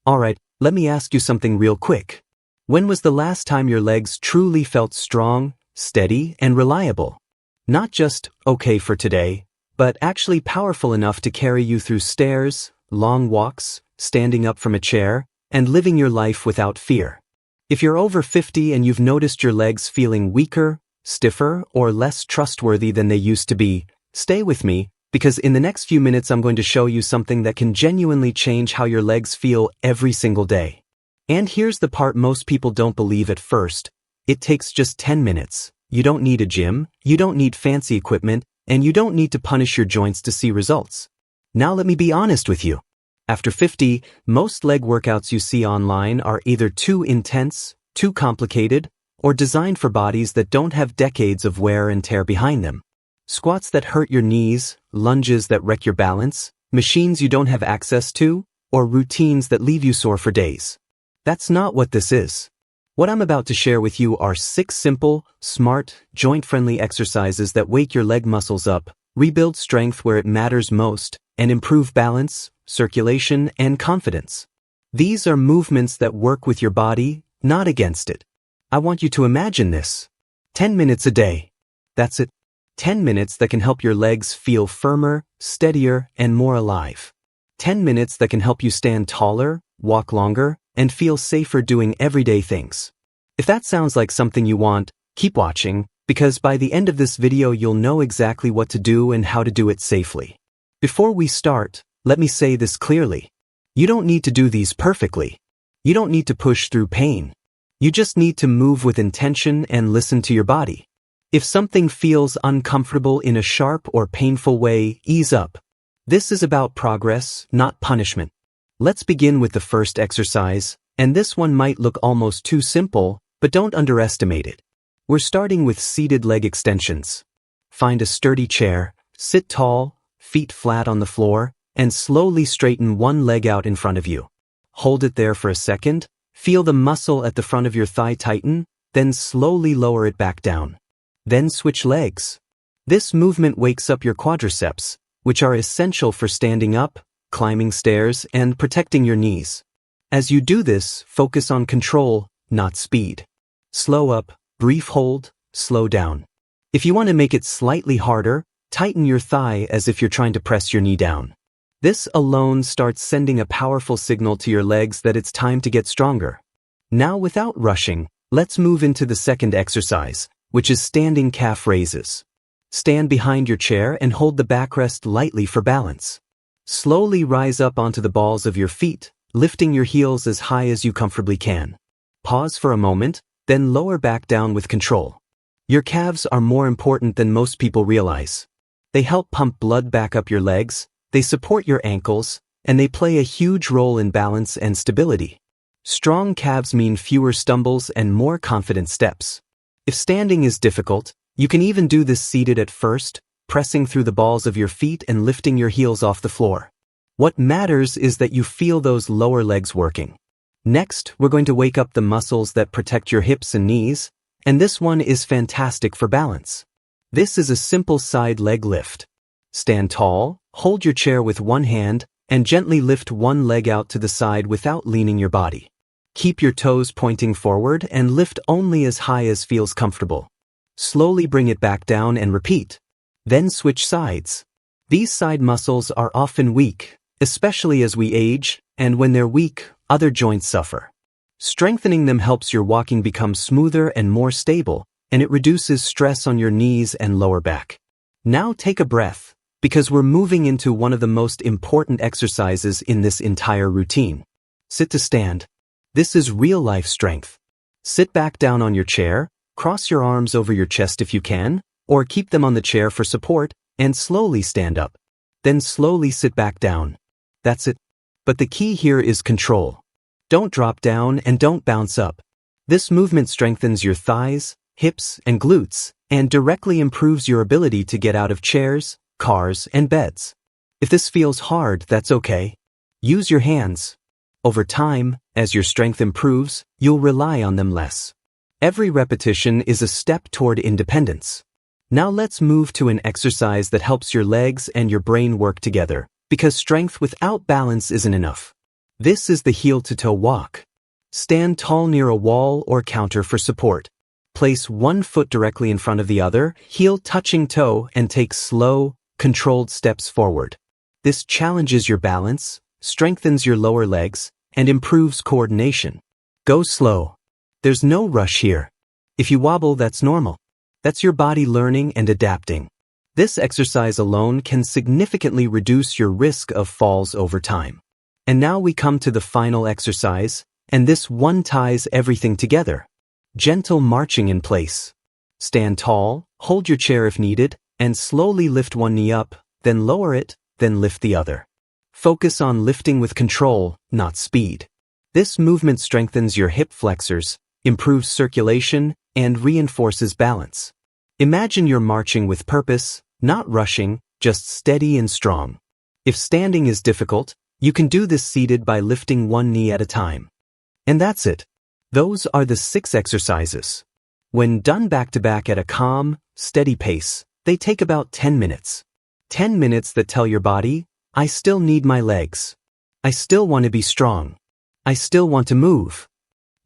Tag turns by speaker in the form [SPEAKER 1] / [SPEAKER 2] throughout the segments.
[SPEAKER 1] Alright, let me ask you something real quick. When was the last time your legs truly felt strong, steady, and reliable? Not just okay for today, but actually powerful enough to carry you through stairs, long walks, standing up from a chair, and living your life without fear. If you're over 50 and you've noticed your legs feeling weaker, stiffer, or less trustworthy than they used to be, stay with me, because in the next few minutes I'm going to show you something that can genuinely change how your legs feel every single day. And here's the part most people don't believe at first. It takes just 10 minutes. You don't need a gym, you don't need fancy equipment, and you don't need to punish your joints to see results. Now let me be honest with you. After 50, most leg workouts you see online are either too intense, too complicated, or designed for bodies that don't have decades of wear and tear behind them. Squats that hurt your knees, lunges that wreck your balance, machines you don't have access to, or routines that leave you sore for days. That's not what this is. What I'm about to share with you are 6 simple, smart, joint-friendly exercises that wake your leg muscles up, rebuild strength where it matters most, and improve balance, circulation, and confidence. These are movements that work with your body, not against it. I want you to imagine this. 10 minutes a day. That's it. 10 minutes that can help your legs feel firmer, steadier, and more alive. 10 minutes that can help you stand taller, walk longer, and feel safer doing everyday things. If that sounds like something you want, keep watching, because by the end of this video you'll know exactly what to do and how to do it safely. Before we start, let me say this clearly. You don't need to do these perfectly. You don't need to push through pain. You just need to move with intention and listen to your body. If something feels uncomfortable in a sharp or painful way, ease up. This is about progress, not punishment. Let's begin with the first exercise, and this one might look almost too simple, but don't underestimate it. We're starting with seated leg extensions. Find a sturdy chair, sit tall, feet flat on the floor, and slowly straighten one leg out in front of you. Hold it there for a second, feel the muscle at the front of your thigh tighten, then slowly lower it back down. Then switch legs. This movement wakes up your quadriceps, which are essential for standing up, climbing stairs, and protecting your knees. As you do this, focus on control, not speed. Slow up, brief hold, slow down. If you want to make it slightly harder, tighten your thigh as if you're trying to press your knee down. This alone starts sending a powerful signal to your legs that it's time to get stronger. Now, without rushing, let's move into the second exercise, which is standing calf raises. Stand behind your chair and hold the backrest lightly for balance. Slowly rise up onto the balls of your feet, lifting your heels as high as you comfortably can. Pause for a moment, then lower back down with control. Your calves are more important than most people realize. They help pump blood back up your legs, they support your ankles, and they play a huge role in balance and stability. Strong calves mean fewer stumbles and more confident steps. If standing is difficult, you can even do this seated at first, pressing through the balls of your feet and lifting your heels off the floor. What matters is that you feel those lower legs working. Next, we're going to wake up the muscles that protect your hips and knees, and this one is fantastic for balance. This is a simple side leg lift. Stand tall, hold your chair with one hand, and gently lift one leg out to the side without leaning your body. Keep your toes pointing forward and lift only as high as feels comfortable. Slowly bring it back down and repeat. Then switch sides. These side muscles are often weak, especially as we age, and when they're weak, other joints suffer. Strengthening them helps your walking become smoother and more stable, and it reduces stress on your knees and lower back. Now take a breath, because we're moving into one of the most important exercises in this entire routine. Sit to stand. This is real-life strength. Sit back down on your chair, cross your arms over your chest if you can, or keep them on the chair for support, and slowly stand up. Then slowly sit back down. That's it. But the key here is control. Don't drop down and don't bounce up. This movement strengthens your thighs, hips, and glutes, and directly improves your ability to get out of chairs, cars, and beds. If this feels hard, that's okay. Use your hands. Over time, as your strength improves, you'll rely on them less. Every repetition is a step toward independence. Now let's move to an exercise that helps your legs and your brain work together, because strength without balance isn't enough. This is the heel-to-toe walk. Stand tall near a wall or counter for support. Place one foot directly in front of the other, heel touching toe, and take slow, controlled steps forward. This challenges your balance, strengthens your lower legs, and improves coordination. Go slow. There's no rush here. If you wobble, that's normal. That's your body learning and adapting. This exercise alone can significantly reduce your risk of falls over time. And now we come to the final exercise, and this one ties everything together. Gentle marching in place. Stand tall, hold your chair if needed, and slowly lift one knee up, then lower it, then lift the other. Focus on lifting with control, not speed. This movement strengthens your hip flexors, improves circulation, and reinforces balance. Imagine you're marching with purpose, not rushing, just steady and strong. If standing is difficult, you can do this seated by lifting one knee at a time. And that's it. Those are the 6 exercises. When done back-to-back at a calm, steady pace, they take about 10 minutes. 10 minutes that tell your body, I still need my legs. I still want to be strong. I still want to move.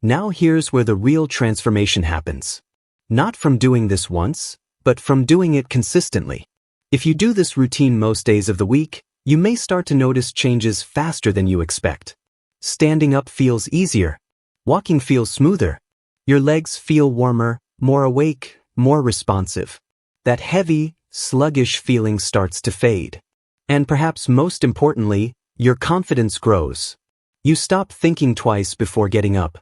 [SPEAKER 1] Now here's where the real transformation happens. Not from doing this once, but from doing it consistently. If you do this routine most days of the week, you may start to notice changes faster than you expect. Standing up feels easier. Walking feels smoother. Your legs feel warmer, more awake, more responsive. That heavy, sluggish feeling starts to fade. And perhaps most importantly, your confidence grows. You stop thinking twice before getting up.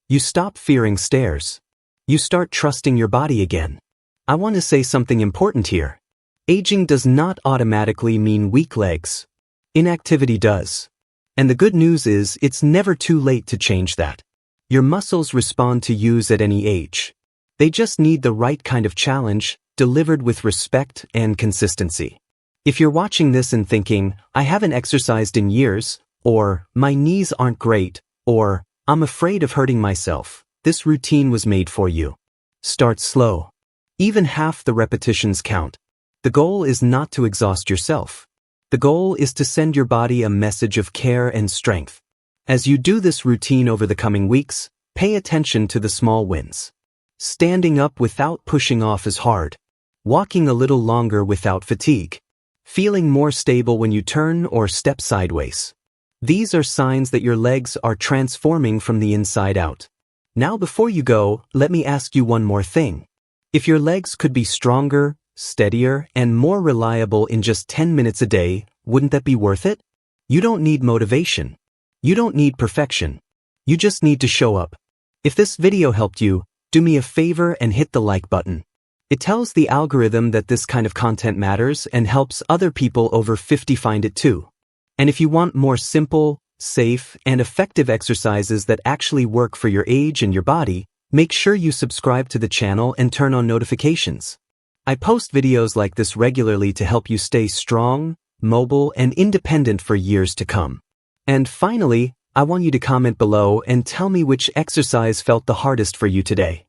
[SPEAKER 1] You stop fearing stairs. You start trusting your body again. I want to say something important here. Aging does not automatically mean weak legs. Inactivity does. And the good news is it's never too late to change that. Your muscles respond to use at any age. They just need the right kind of challenge, delivered with respect and consistency. If you're watching this and thinking, I haven't exercised in years, or my knees aren't great, or I'm afraid of hurting myself, this routine was made for you. Start slow. Even half the repetitions count. The goal is not to exhaust yourself. The goal is to send your body a message of care and strength. As you do this routine over the coming weeks, pay attention to the small wins. Standing up without pushing off is hard. Walking a little longer without fatigue. Feeling more stable when you turn or step sideways. These are signs that your legs are transforming from the inside out. Now before you go, let me ask you one more thing. If your legs could be stronger, steadier, and more reliable in just 10 minutes a day, wouldn't that be worth it? You don't need motivation. You don't need perfection. You just need to show up. If this video helped you, do me a favor and hit the like button. It tells the algorithm that this kind of content matters and helps other people over 50 find it too. And if you want more simple, safe, and effective exercises that actually work for your age and your body, make sure you subscribe to the channel and turn on notifications. I post videos like this regularly to help you stay strong, mobile, and independent for years to come. And finally, I want you to comment below and tell me which exercise felt the hardest for you today.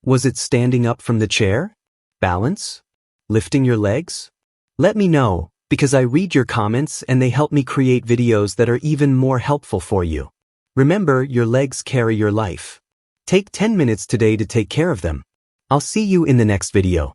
[SPEAKER 1] Was it standing up from the chair? Balance? Lifting your legs? Let me know, because I read your comments and they help me create videos that are even more helpful for you. Remember, your legs carry your life. Take 10 minutes today to take care of them. I'll see you in the next video.